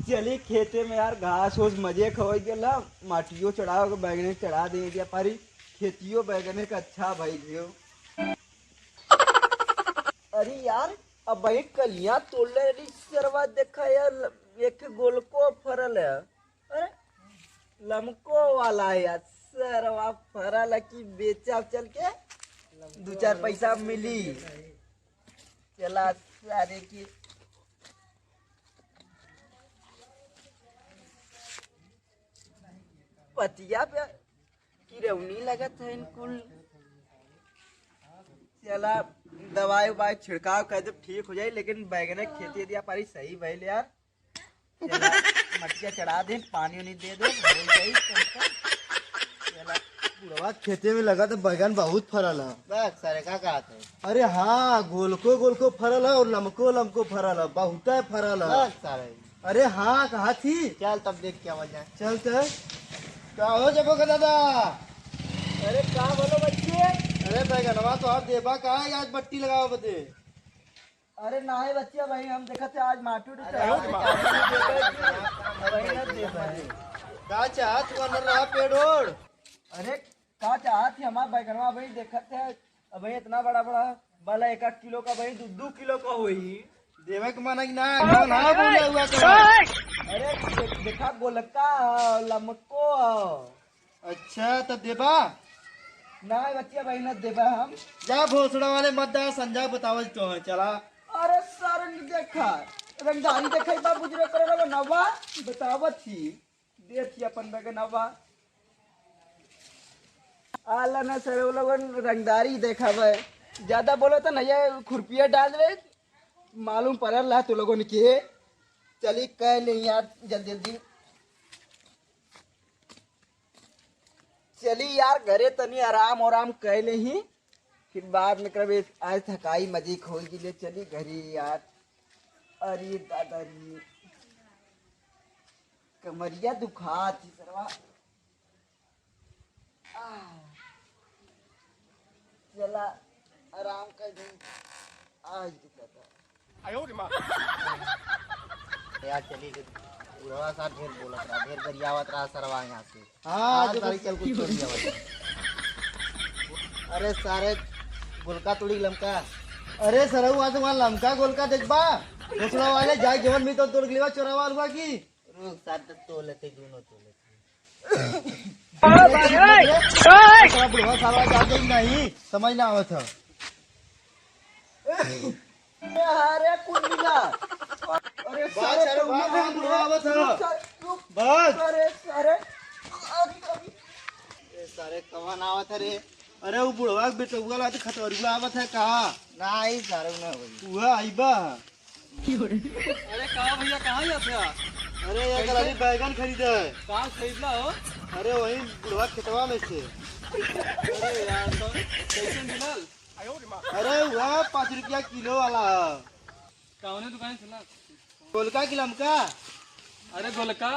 चली खेते में यार घास होस मजे खवाई गेला माटियो चढ़ाओ के बैगने चढ़ा दे दिया पारी खेतियो बैगने का अच्छा भाई जियो। अरे यार अब भाई कलियां तोड़ले रही सरवा देखा यार एक गोलको फरल है। अरे लमको वाला है यार सरवा फरल है कि बेचा चल के दो चार पैसा मिली चला सारे की पतिया पे किरौनी लगत है इनकुल चला दवाई उवाई छिड़काव कर दे ठीक हो जाए लेकिन बैगन की खेती दिया पारी सही भइल यार। चला मटिया चढ़ा दे पानी उनी दे दे हो जाई चला बुढ़वा खेते में लगा तो बैगन बहुत फरल है। बस सारे का कहते हैं। अरे हाँ गोलको गोलको फरल है और लमको लमको फरल है बहुत है फरल है। बस सारे अरे हाँ कहा थी चल तब देख के आवाज जाए। चल तो का हो जबो का दादा। अरे का बोलो बच्चे। अरे बैगनवा तो आप देबा कहा है आज बट्टी लगाओ बदे। अरे ना है बच्चे भाई हम देखा थे आज माटू का चाह तू अंदर रहा पेड़ ओढ़। अरे का चाहत थी हमारा बैगनवा भाई देखा थे भाई इतना बड़ा बड़ा वाला 1 किलो का भाई 2 किलो का हुई देवे के माना कि ना ना बोले हुआ तो। अरे देखा गोलका लमको अच्छा तो देबा ना है बच्चे भाई न देबा हम। जा भोसड़ा वाले मत जा संजा बतावल तो है चला। अरे सर देखा रंगदारी देखा बा गुजरे करे नवा बतावत थी दे थी अपन बैगनवा आला ना सर वो लोग रंगदारी देखा भाई ज्यादा बोलो तो नहीं खुरपिया डाल दे मालूम पड़ल रहा तो लोगों ने के चली कह ले यार जल्दी जल्दी चली यार घरे तनी आराम आराम कह ले ही फिर बाद में कभी आज थकाई मजी खोल के लिए चली घरी यार। अरे दादाजी कमरिया दुखा थी सरवा चला आराम कर दूं आज दुखा यार चली बुढ़वा सा ढेर बोलत रहा ढेर गरियावत रहा सरवा यहाँ से। हाँ सारी चल कुछ छोड़ दिया। अरे सारे गोलका तुड़ी लमका। अरे सरऊ आज वहाँ लमका गोलका देखबा भोसड़ा वाले जाए जीवन में तो तोड़ लिवा चोरावा हुआ की रुक साथ तो लेते दोनों तो लेते। बुढ़वा सारा जाते ही नहीं समझ ना आवत है। अरे कुंडला अरे सारे वहाँ बुढ़वा आवत है बस। अरे अरे सारे कवन आवत रे। अरे वो बुढ़वा बेटुआ ला तो खतौरुआ आवत है कहा ना ही सारे ना होई। वह आईबा। अरे कहा भैया कहाँ जाते हैं अरे ये कल अभी बैगन खरीदा है। कहाँ खरीदला हो। अरे वही बुढ़वा खेतवा में से। अरे यार तो कैसे मिलल। अरे वह 5 रुपया किलो वाला है। कौने दुकान चला गोलका की लमका। अरे गोलका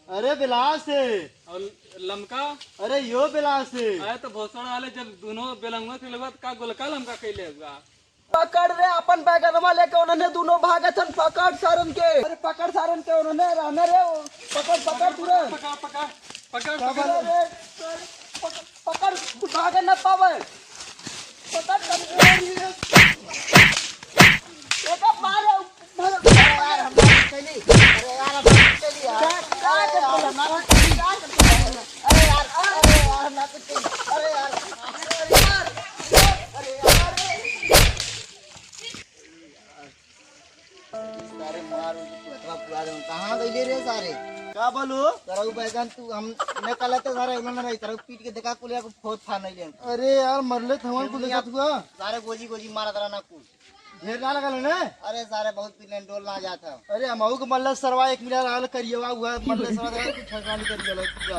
अरे बिलास से और लमका। अरे यो बिलास से। अरे तो भोसड़ा वाले जब दोनों बेलंगा के लगवा का गोलका लमका कैले हुआ पकड़ रे अपन बैगनवा लेके उन्होंने दोनों भागथन पकड़ सारन के। अरे पकड़ सारन के उन्होंने रहने रे पकड़ पकड़ तुरंत पकड़ पकड़ पकड़ पकड़ रे पकड़ भाग न पावे पकड़ एक मारे यार हम चली। अरे यार हम चली यार। अरे यार हम ना चली। अरे यार ना चली। अरे यार सारे मार पतवा पुरा दे कहां गइले रे सारे। का बोलो तरऊ बैगन तू हम ने कल तो सारे उन्होंने रही तरऊ पीट के देखा कुलिया को फोत फा नहीं ले। अरे यार मरले थवन को देखत हुआ सारे गोजी गोजी मारा तरह ना कुल ढेर ना लगल ने। अरे सारे बहुत पीने डोल ना जाता। अरे हमहू के मल्ल सरवा 1 मिला रहल करियवा हुआ मल्ल सरवा कुछ ठकानी कर गेल पूरा।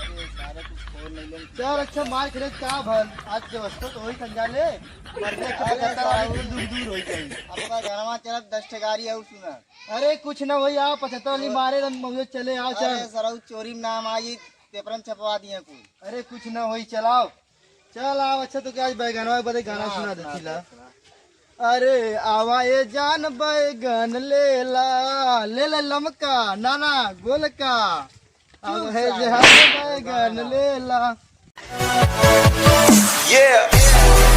अरे सारे कुछ खोल नहीं ले। चार अच्छा मार करे का भल आज व्यवस्था तो होई संजा ले मरले के 75 वाली दूर दूर होई चाहिए। अपना घरवा चलत 10 ठगारी है सुना। अरे कुछ ना होई आ 75 वाली मारे मम्मी चले आओ अरे चल। सरऊ चोरी में नाम आई पेपर छपवा दिए कुल। अरे कुछ ना होई चलाओ चल आओ। अच्छा तो क्या आज बैगनवा बदे गाना सुना देती ला। अरे आवा ये जान बैगन लेला ले ले लमका नाना गोलका अब है जान बैगन लेला। Yeah.